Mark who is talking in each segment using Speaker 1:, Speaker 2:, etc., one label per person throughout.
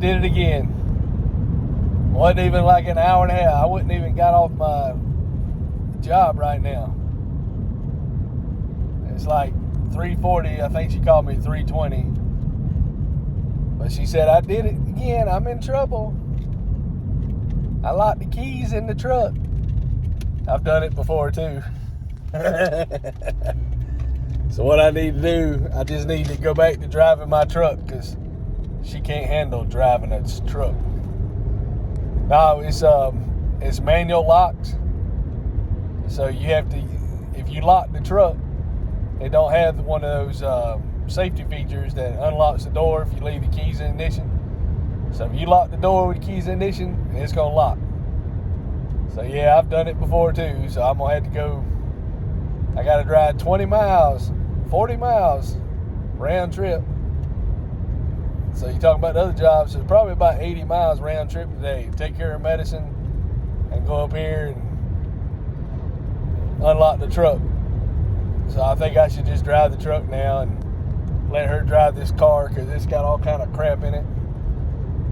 Speaker 1: did it again. Wasn't even like an hour and a half. I wouldn't even got off my job right now. It's like 3:40. I think she called me at 3:20. But she said, I did it again. I'm in trouble. I locked the keys in the truck. I've done it before too. So what I need to do, I just need to go back to driving my truck because she can't handle driving a truck. No, it's manual locks. So you have to, if you lock the truck, it don't have one of those safety features that unlocks the door if you leave the keys in ignition. So if you lock the door with the keys in ignition, it's gonna lock. So yeah, I've done it before too. So I'm gonna have to go. I gotta drive 20 miles, 40 miles round trip. So you're talking about the other jobs, so it's probably about 80 miles round trip today. Take care of medicine and go up here and unlock the truck. So I think I should just drive the truck now and let her drive this car because it's got all kind of crap in it.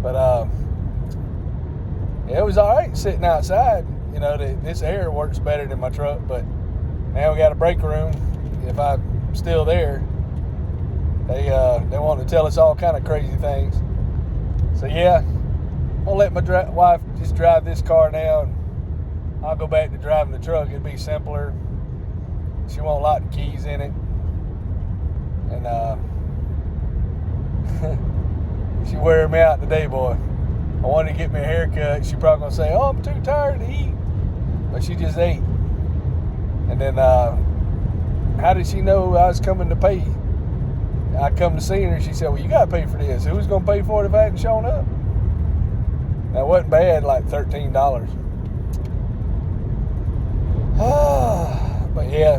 Speaker 1: But it was all right sitting outside. You know, this air works better than my truck, but now we got a break room. If I'm still there, they want to tell us all kind of crazy things. So yeah, I'll let my wife just drive this car now, and I'll go back to driving the truck. It'd be simpler. She won't lock the keys in it, and she wearing me out today, boy. I wanted to get me a haircut. She probably gonna say, "Oh, I'm too tired to eat," but she just ate. And then, how did she know I was coming to pay? I come to see her, and she said, "Well, you gotta pay for this. Who's gonna pay for it if I hadn't shown up?" That wasn't bad, like $13. But yeah,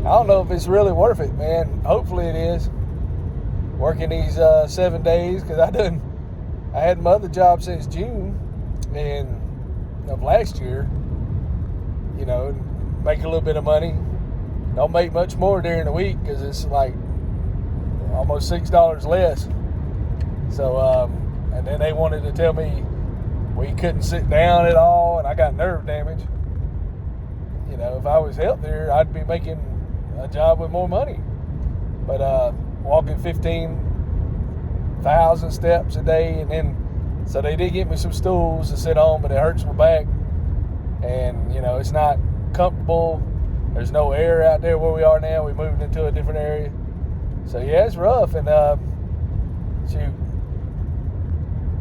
Speaker 1: I don't know if it's really worth it, man. Hopefully it is. Working these 7 days, because I had my other job since June of last year. You know, make a little bit of money. Don't make much more during the week because it's like almost $6 less. So, and then they wanted to tell me we couldn't sit down at all, and I got nerve damage. You know, if I was healthier, I'd be making a job with more money. But walking 15,000 steps a day, and then so they did get me some stools to sit on, but it hurts my back, and you know it's not comfortable. There's no air out there where we are now. We moved into a different area, so yeah, it's rough. And shoot,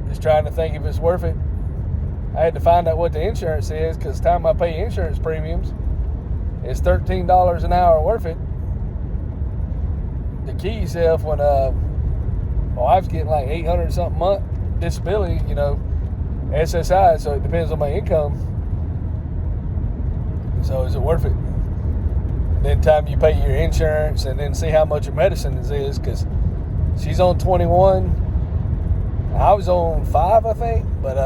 Speaker 1: just trying to think if it's worth it. I had to find out what the insurance is because the time I pay insurance premiums, it's $13 an hour worth it. The key itself, when my wife's getting like $800 something a month disability, you know, SSI, so it depends on my income. So is it worth it? And then time you pay your insurance and then see how much your medicine is, because she's on 21. I was on 5, I think, but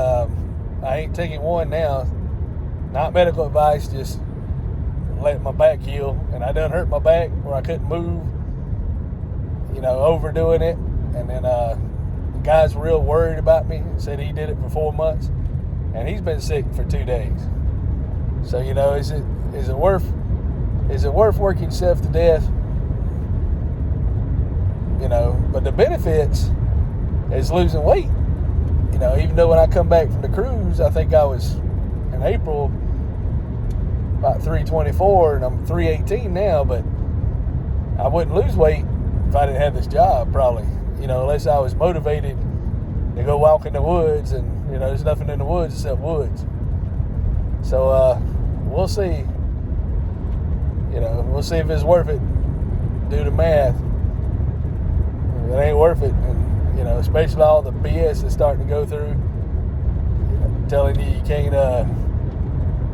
Speaker 1: I ain't taking one now. Not medical advice, just let my back heal. And I done hurt my back where I couldn't move, you know, overdoing it. And then the guy's real worried about me. Said he did it for 4 months, and he's been sick for 2 days. So, you know, is it worth working yourself to death? You know, but the benefits is losing weight. You know, even though when I come back from the cruise, I think I was in April about 324, and I'm 318 now, but I wouldn't lose weight if I didn't have this job, probably. You know, unless I was motivated to go walk in the woods, and, you know, there's nothing in the woods except woods. So, we'll see. You know, we'll see if it's worth it. Do the math. If it ain't worth it, and, you know, especially all the BS that's starting to go through, you know, telling you can't, you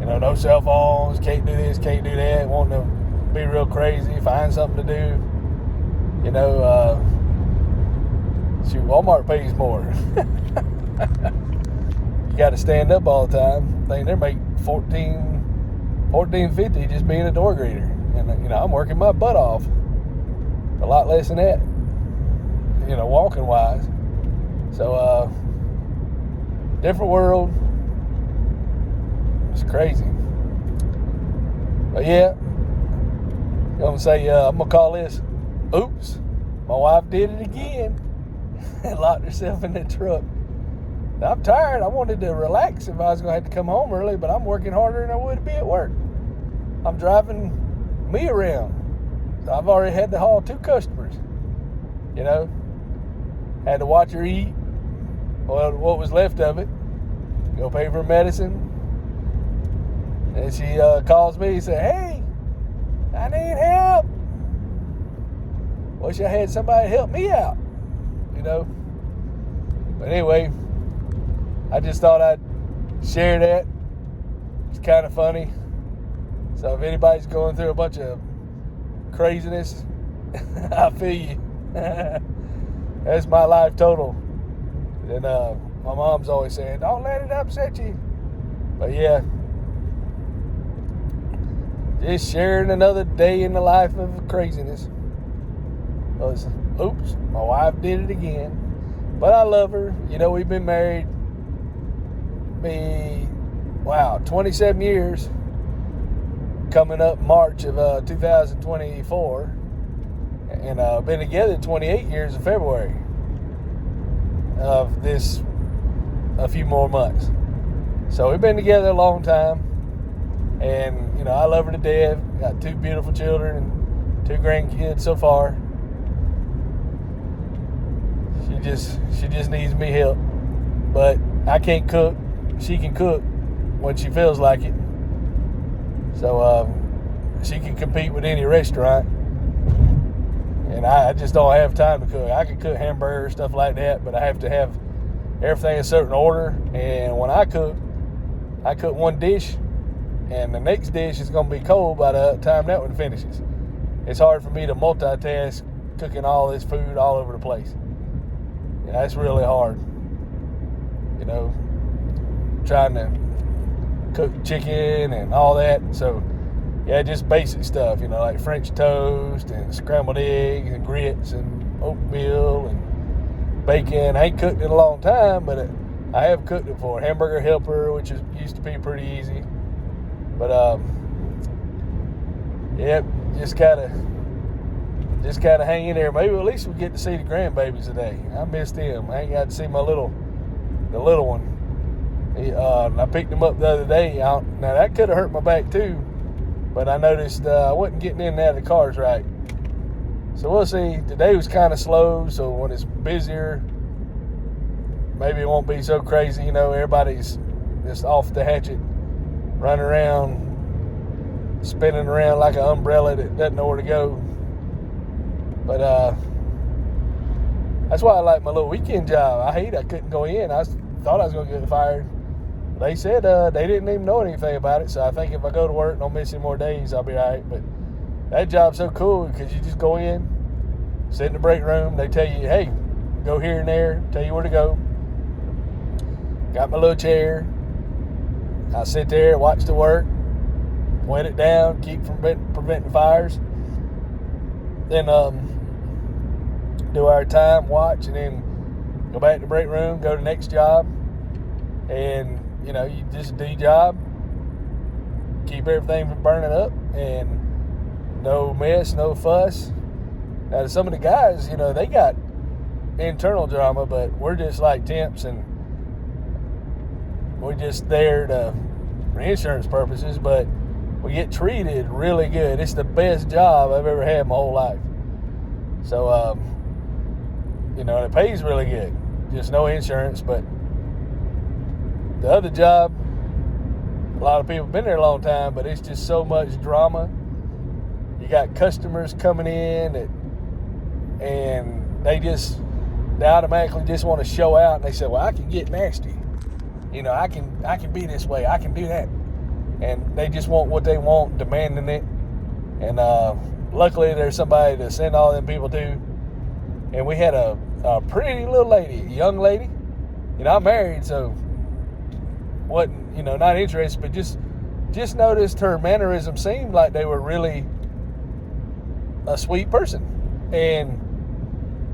Speaker 1: know, no cell phones, can't do this, can't do that, wanting to be real crazy, find something to do. You know, shoot, Walmart pays more. You got to stand up all the time. I think they're making $14.50 just being a door greeter, and you know I'm working my butt off. A lot less than that, you know, walking wise. So different world. It's crazy. But yeah, I'm going to say, I'm going to call this, oops, my wife did it again. And locked herself in the truck. I'm tired. I wanted to relax if I was going to have to come home early, but I'm working harder than I would be at work. I'm driving me around. So I've already had to haul 2 customers. You know, had to watch her eat, well, what was left of it, go pay for medicine. And she calls me and said, hey, I need help. Wish I had somebody help me out, you know. But anyway, I just thought I'd share that. It's kind of funny. So if anybody's going through a bunch of craziness, I feel you. That's my life total. And my mom's always saying, don't let it upset you. But yeah, just sharing another day in the life of craziness. Oops, my wife did it again. But I love her. You know, we've been married 27 years. Coming up March of 2024. And been together 28 years in February of this, a few more months. So we've been together a long time. And, you know, I love her to death. Got 2 beautiful children and 2 grandkids so far. She just needs me help. But I can't cook. She can cook when she feels like it. So she can compete with any restaurant. And I just don't have time to cook. I can cook hamburgers, stuff like that, but I have to have everything in a certain order. And when I cook 1 dish, and the next dish is going to be cold by the time that one finishes. It's hard for me to multitask cooking all this food all over the place. And that's really hard. You know, trying to cook chicken and all that. So, yeah, just basic stuff, you know, like French toast and scrambled eggs and grits and oatmeal and bacon. I ain't cooked it in a long time, but I have cooked it before. Hamburger helper, which used to be pretty easy. But, yep, just kind of hang in there. Maybe at least we get to see the grandbabies today. I missed them. I ain't got to see the little one. I picked him up the other day. Now, that could have hurt my back too. But I noticed I wasn't getting in and out of the cars right. So we'll see. Today was kind of slow, so when it's busier, maybe it won't be so crazy. You know, everybody's just off the hatchet, running around, spinning around like an umbrella that doesn't know where to go. But that's why I like my little weekend job. I couldn't go in. I thought I was going to get fired. They said they didn't even know anything about it, so I think if I go to work and don't miss any more days, I'll be all right. But that job's so cool because you just go in, sit in the break room. They tell you, hey, go here and there, tell you where to go. Got my little chair. I sit there, watch the work, wind it down, keep from preventing fires. Then do our time, watch, and then go back to the break room, go to the next job. And, you know, you just do your job, keep everything from burning up, and no mess, no fuss. Now, some of the guys, you know, they got internal drama, but we're just like temps, and we're just there for insurance purposes, but we get treated really good. It's the best job I've ever had my whole life. So, you know, it pays really good. Just no insurance, but the other job, a lot of people have been there a long time, but it's just so much drama. You got customers coming in and they automatically just want to show out, and they say, well, I can get nasty. You know, I can be this way. I can do that. And they just want what they want, demanding it. And luckily there's somebody to send all them people to. And we had a pretty little lady, a young lady. You know, I'm married, so wasn't, you know, not interested, but just noticed her mannerism seemed like they were really a sweet person. And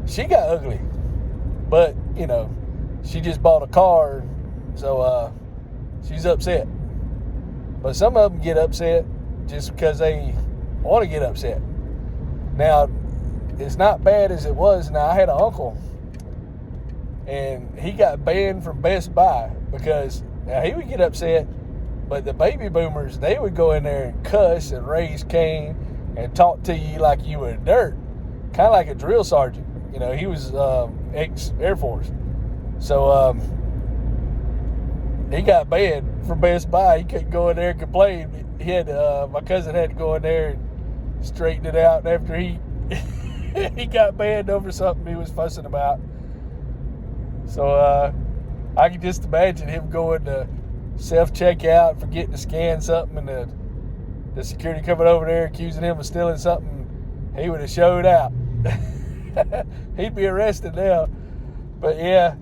Speaker 1: she got ugly. But, you know, she just bought a car So she's upset. But some of them get upset just because they want to get upset. Now, it's not bad as it was. Now, I had an uncle, and he got banned from Best Buy because now he would get upset, but the baby boomers, they would go in there and cuss and raise Cain and talk to you like you were dirt, kind of like a drill sergeant. You know, he was ex-Air Force. So he got banned from Best Buy. He couldn't go in there and complain. He had my cousin had to go in there and straighten it out. And after he he got banned over something he was fussing about. So I can just imagine him going to self-checkout, forgetting to scan something, and the security coming over there accusing him of stealing something. He would have showed out. He'd be arrested now. But yeah,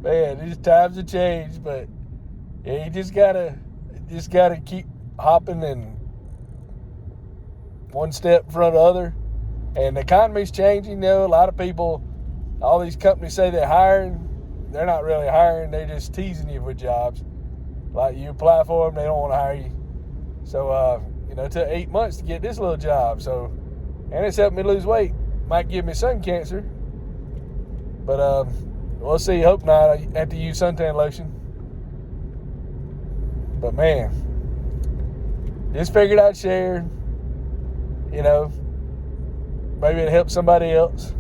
Speaker 1: man, these times have changed. But yeah, you just gotta keep hopping and one step in front of the other. And the economy's changing. You know, a lot of people, all these companies say they're hiring. They're not really hiring. They're just teasing you for jobs. Like, you apply for them, they don't want to hire you. So, you know, it took 8 months to get this little job. So, and it's helped me lose weight. Might give me sun cancer. But we'll see. Hope not. I have to use suntan lotion. But, man, just figured I'd share. You know, maybe it helps somebody else.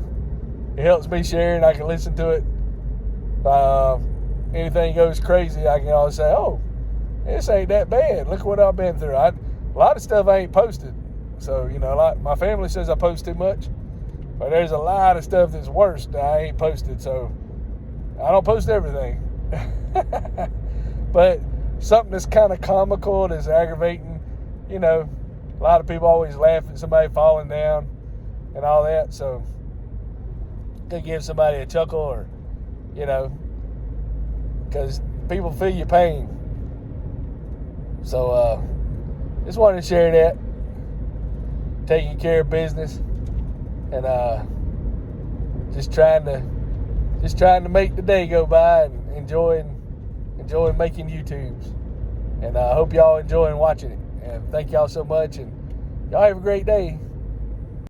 Speaker 1: It helps me share, and I can listen to it. Anything goes crazy, I can always say, oh, this ain't that bad. Look what I've been through. A lot of stuff I ain't posted. So, you know, my family says I post too much. But there's a lot of stuff that's worse that I ain't posted. So I don't post everything. But something that's kind of comical, that's aggravating, you know, a lot of people always laugh at somebody falling down and all that. So to give somebody a chuckle, or, you know, because people feel your pain. So just wanted to share that. Taking care of business, and just trying to make the day go by, and enjoying making YouTubes. And I hope y'all enjoying watching it. And thank y'all so much, and y'all have a great day.